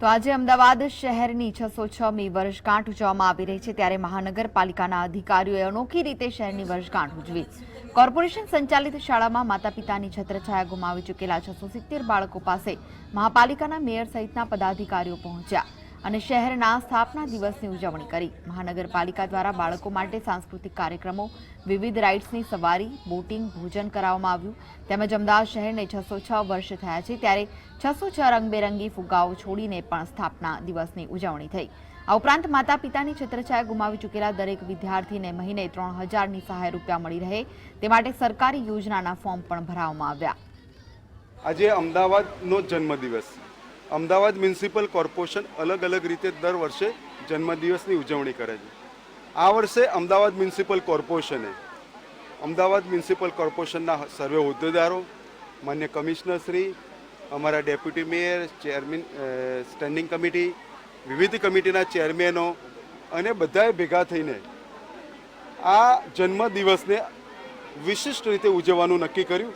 તો આજે અમદાવાદ શહેરની 606મી વર્ષગાંઠ ઉજવવામાં આવી રહી છે, ત્યારે મહાનગરપાલિકાના અધિકારીઓએ અનોખી રીતે શહેરની વર્ષગાંઠ ઉજવી। કોર્પોરેશન સંચાલિત શાળામાં માતા પિતાની છત્રછાયા ગુમાવી ચૂકેલા 670 બાળકો પાસે મહાપાલિકાના મેયર સહિતના પદાધિકારીઓ પહોંચ્યા અને શહેરના સ્થાપના દિવસની ઉજવણી કરી। મહાનગરપાલિકા દ્વારા બાળકો માટે સાંસ્કૃતિક કાર્યક્રમો, વિવિધ રાઇડ્સની સવારી, બોટિંગ, ભોજન કરાવવામાં આવ્યું। તેમજ અમદાવાદ શહેરને 606 વર્ષ થયા છે, ત્યારે 606 રંગબેરંગી ફુગ્ગાઓ છોડીને પણ સ્થાપના દિવસની ઉજવણી થઈ। આ ઉપરાંત માતા પિતાની છત્રછાયા ગુમાવી ચૂકેલા દરેક વિદ્યાર્થીને મહિને 3000ની સહાય રૂપિયા મળી રહે તે માટે સરકારી યોજનાના ફોર્મ પણ ભરાવવામાં આવ્યા। આજે અમદાવાદનો જન્મદિવસ અમદાવાદ મ્યુનિસિપલ કોર્પોરેશન અલગ અલગ રીતે દર વર્ષે જન્મદિવસની ઉજવણી કરે છે। આ વર્ષે અમદાવાદ મ્યુનિસિપલ કોર્પોરેશને અમદાવાદ મ્યુનિસિપલ કોર્પોરેશનના સર્વે હોદ્દેદારો, માન્ય કમિશનરશ્રી, અમારા deputy mayor, chairman, standing committee, વિવિધ કમિટીના ચેરમેનો અને બધાએ ભેગા થઈને આ જન્મદિવસને વિશિષ્ટ રીતે ઉજવવાનું નક્કી કર્યું।